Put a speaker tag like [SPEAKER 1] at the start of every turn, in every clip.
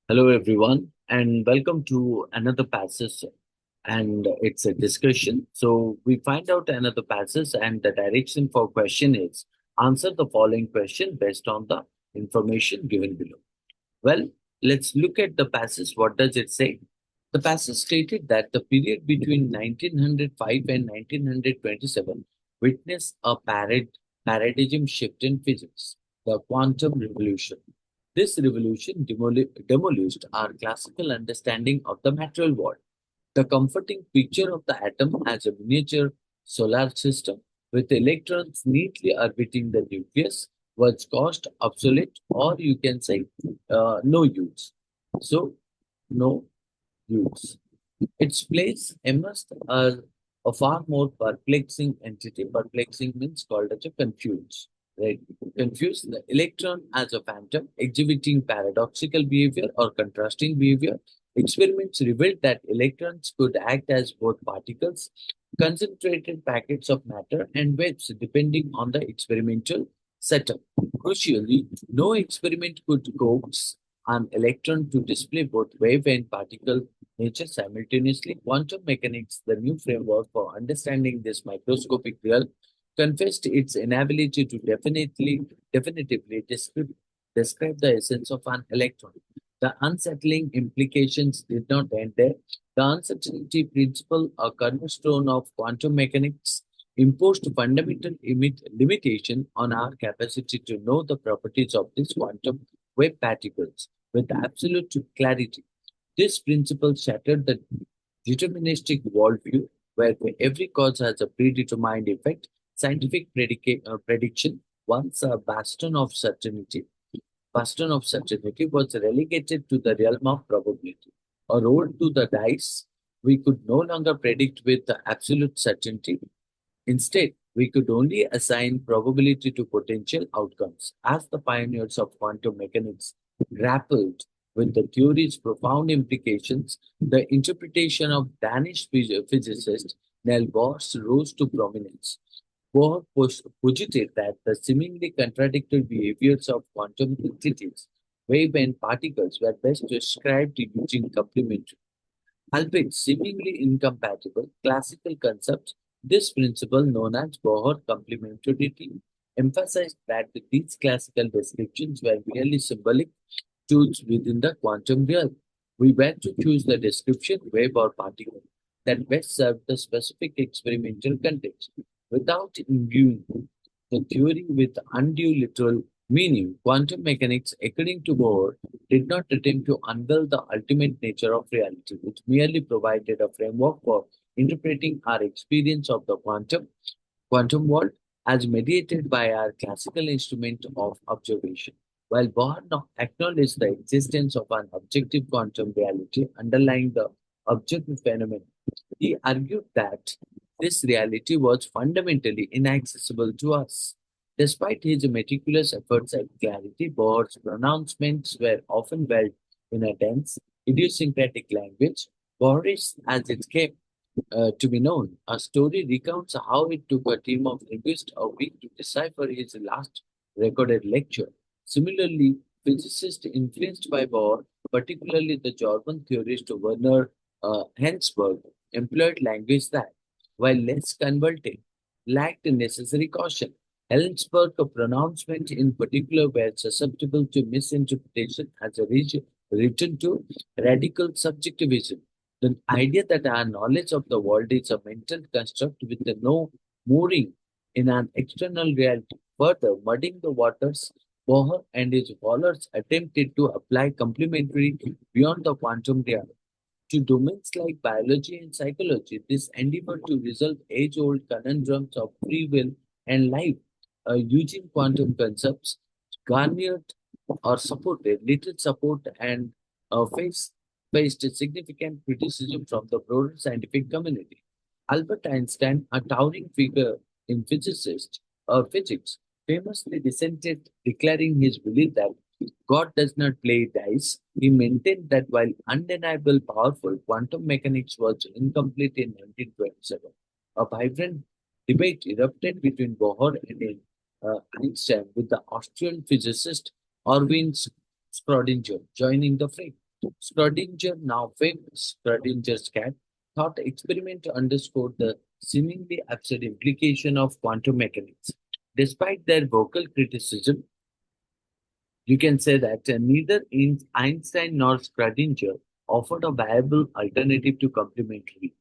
[SPEAKER 1] Hello, everyone, and welcome to another passage. And it's a discussion. So we find out another passage, and the direction for question is answer the following question based on the information given below. Well, let's look at the passage. What does it say? The passage stated that the period between 1905 and 1927 witnessed a paradigm shift in physics, the quantum revolution. This revolution demolished our classical understanding of the material world. The comforting picture of the atom as a miniature solar system with electrons neatly orbiting the nucleus was caused obsolete, or you can say no use. So, no use. Its place emerged as a far more perplexing entity. Perplexing means called as a confused. Right? Confused the electron as a phantom, exhibiting paradoxical behavior or contrasting behavior. Experiments revealed that electrons could act as both particles, concentrated packets of matter, and waves, depending on the experimental setup. Crucially, no experiment could coax an electron to display both wave and particle nature simultaneously. Quantum mechanics, the new framework for understanding this microscopic realm, confessed its inability to definitively describe the essence of an electron. The unsettling implications did not end there. The uncertainty principle, a cornerstone of quantum mechanics, imposed fundamental limitation on our capacity to know the properties of these quantum wave particles with absolute clarity. This principle shattered the deterministic worldview where every cause has a predetermined effect. Scientific prediction, once a bastion of certainty, was relegated to the realm of probability. Or rolled to the dice, we could no longer predict with absolute certainty. Instead, we could only assign probability to potential outcomes. As the pioneers of quantum mechanics grappled with the theory's profound implications, the interpretation of Danish physicist Niels Bohr rose to prominence. Bohr posited that the seemingly contradictory behaviors of quantum entities, wave and particles, were best described using complementary albeit seemingly incompatible classical concepts. This principle, known as Bohr complementarity, emphasized that these classical descriptions were merely symbolic tools within the quantum realm. We were to choose the description, wave, or particle that best served the specific experimental context without imbuing the theory with undue literal meaning. Quantum mechanics, according to Bohr, did not attempt to unveil the ultimate nature of reality, which merely provided a framework for interpreting our experience of the quantum world as mediated by our classical instrument of observation. While Bohr acknowledged the existence of an objective quantum reality underlying the objective phenomenon, he argued that this reality was fundamentally inaccessible to us. Despite his meticulous efforts at clarity, Bohr's pronouncements were often veiled in a dense, idiosyncratic language, Bohrish as it came to be known. A story recounts how it took a team of linguists a week to decipher his last recorded lecture. Similarly, physicists influenced by Bohr, particularly the German theorist Werner Hensberg, employed language that, while less converting, lacked necessary caution. Hensberg's pronouncement in particular were susceptible to misinterpretation as a return to radical subjectivism, the idea that our knowledge of the world is a mental construct with no mooring in an external reality. Further, muddying the waters, Bohr and his followers attempted to apply complementary beyond the quantum realm to domains like biology and psychology. This endeavor to resolve age-old conundrums of free will and life using quantum concepts garnered or supported little support and faced significant criticism from the broader scientific community. Albert Einstein, a towering figure in physics, famously dissented, declaring his belief that God does not play dice. He maintained that while undeniable powerful, quantum mechanics was incomplete in 1927. A vibrant debate erupted between Bohr and Einstein, with the Austrian physicist Erwin Schrödinger joining the fray. Schrodinger, now famous Schrodinger's cat, thought experiment underscored the seemingly absurd implication of quantum mechanics. Despite their vocal criticism, you can say that neither Einstein nor Schrodinger offered a viable alternative to complementarity.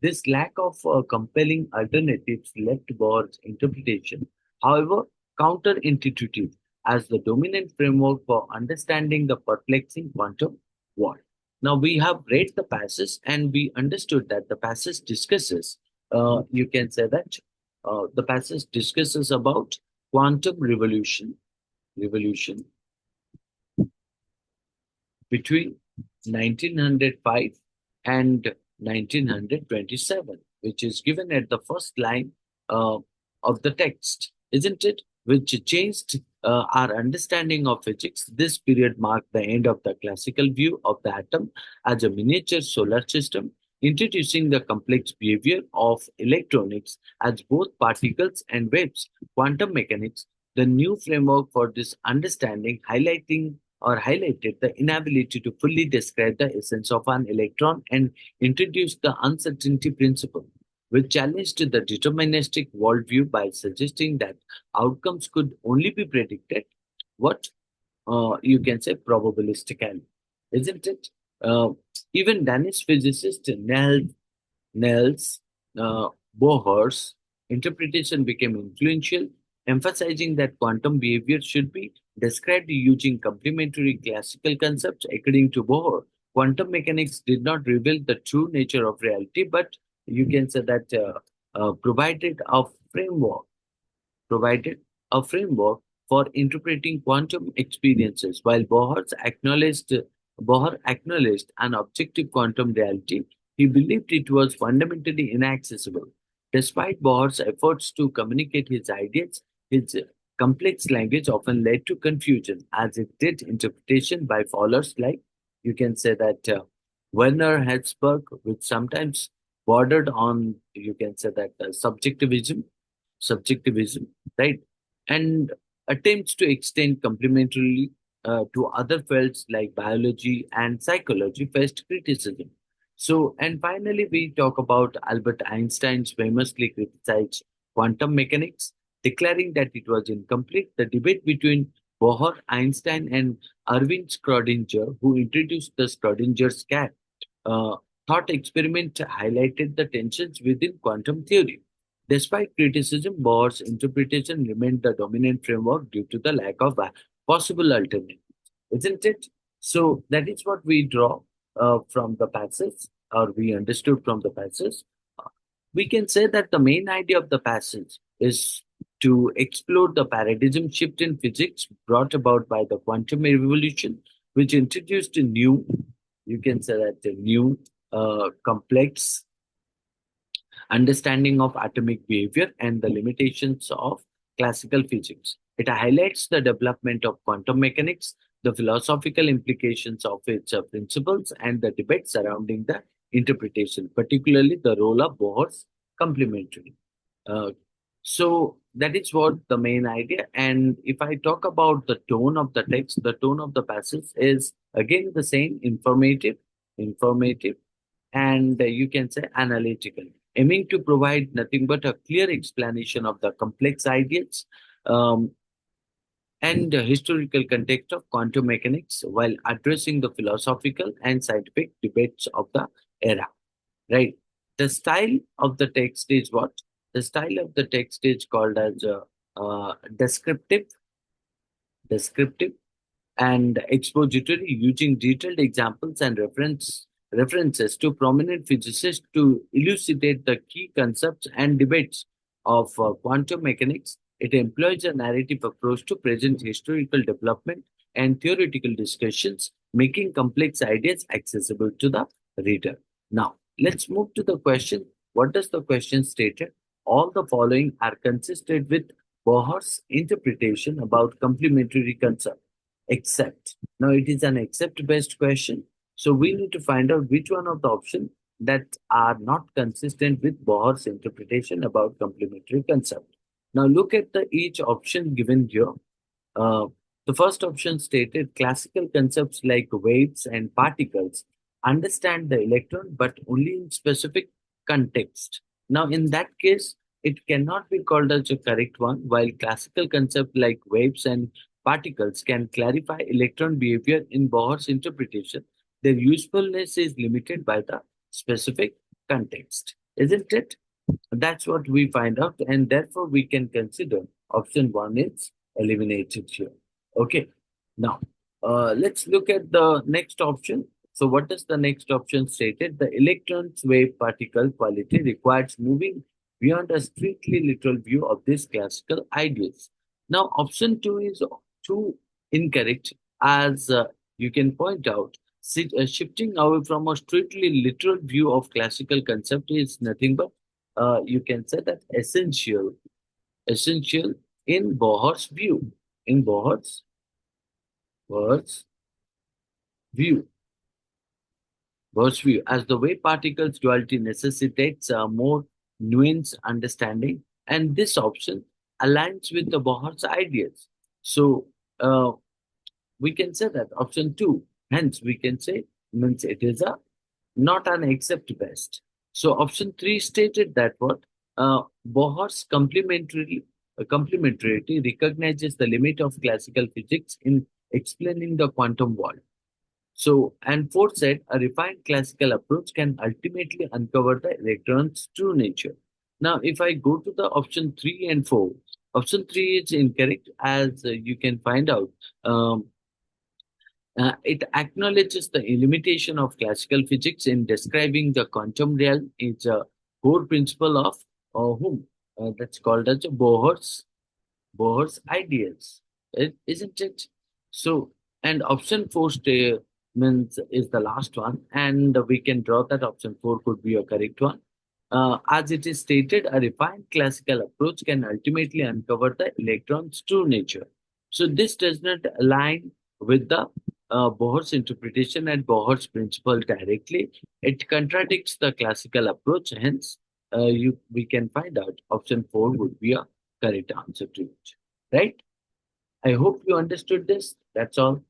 [SPEAKER 1] This lack of compelling alternatives left Bohr's interpretation, however, counterintuitive as the dominant framework for understanding the perplexing quantum world. Now, we have read the passage and we understood that the passage discusses, you can say that the passage discusses about quantum revolution between 1905 and 1927, which is given at the first line uh, of the text, isn't it? Which changed our understanding of physics. This period marked the end of the classical view of the atom as a miniature solar system, introducing the complex behavior of electronics as both particles and waves. Quantum mechanics, the new framework for this understanding, highlighted the inability to fully describe the essence of an electron and introduced the uncertainty principle, which challenged the deterministic worldview by suggesting that outcomes could only be predicted what you can say probabilistically, isn't it? Uh, Even Danish physicist Niels Bohr's interpretation became influential, emphasizing that quantum behavior should be described using complementary classical concepts. According to Bohr, quantum mechanics did not reveal the true nature of reality, but you can say that provided a framework for interpreting quantum experiences. While Bohr acknowledged an objective quantum reality, he believed it was fundamentally inaccessible. Despite Bohr's efforts to communicate his ideas, his complex language often led to confusion, as it did interpretation by scholars like, you can say that Werner Herzberg, which sometimes bordered on, you can say that subjectivism, right? And attempts to extend complementarily to other fields like biology and psychology faced criticism. So, and finally, we talk about Albert Einstein's famously criticized quantum mechanics, declaring that it was incomplete. The debate between Bohr, Einstein, and Erwin Schrödinger, who introduced the Schrödinger's cat, uh, thought experiment highlighted the tensions within quantum theory. Despite criticism, Bohr's interpretation remained the dominant framework due to the lack of possible alternatives, isn't it? So that is what we draw from the passage, or we understood from the passage. Uh, We can say that the main idea of the passage is to explore the paradigm shift in physics brought about by the quantum revolution, which introduced a new, you can say that a new complex understanding of atomic behavior and the limitations of classical physics. It highlights the development of quantum mechanics, the philosophical implications of its principles, and the debate surrounding the interpretation, particularly the role of Bohr's complementary. Uh, so that is what the main idea. And if I talk about the tone of the text, the tone of the passage is again the same, informative, and you can say analytical, aiming to provide nothing but a clear explanation of the complex ideas um, and the historical context of quantum mechanics while addressing the philosophical and scientific debates of the era. Right. The style of the text is what? The style of the text is called as descriptive and expository, using detailed examples and references to prominent physicists to elucidate the key concepts and debates of quantum mechanics. It employs a narrative approach to present historical development and theoretical discussions, making complex ideas accessible to the reader. Now, let's move to the question. What does the question stated? All the following are consistent with Bohr's interpretation about complementary concepts except. Now it is an except based question. So we need to find out which one of the options that are not consistent with Bohr's interpretation about complementary concept. Now look at the each option given here. Uh, The first option stated classical concepts like waves and particles understand the electron but only in specific context. Now, in that case, it cannot be called as a correct one, while classical concepts like waves and particles can clarify electron behavior in Bohr's interpretation. Their usefulness is limited by the specific context, isn't it? That's what we find out, and therefore we can consider option one is eliminated here. Okay, now let's look at the next option. So, what is the next option stated? The electron's wave particle quality requires moving beyond a strictly literal view of these classical ideas. Now, option two is too incorrect, as you can point out. Shifting away from a strictly literal view of classical concept is nothing but you can say that essential in Bohr's view. In Bohr's view, Bohr's view, as the wave particles duality necessitates a more nuanced understanding, and this option aligns with the Bohr's ideas. So uh, we can say that option two. Hence, we can say means it is a not an except best. So option three stated that what Bohr's complementarity recognizes the limit of classical physics in explaining the quantum world. So, and fourth said a refined classical approach can ultimately uncover the electron's true nature. Now, if I go to the option three and four, option three is incorrect as you can find out. Um, it acknowledges the limitation of classical physics in describing the quantum realm. It's a core principle of whom that's called as Bohr's ideas, isn't it? So, and option four means is the last one, and we can draw that option four could be a correct one. As it is stated, a refined classical approach can ultimately uncover the electron's true nature. So, this does not align with the Bohr's interpretation and Bohr's principle directly. It contradicts the classical approach. Hence, we can find out option four would be a correct answer to it. Right? I hope you understood this. That's all.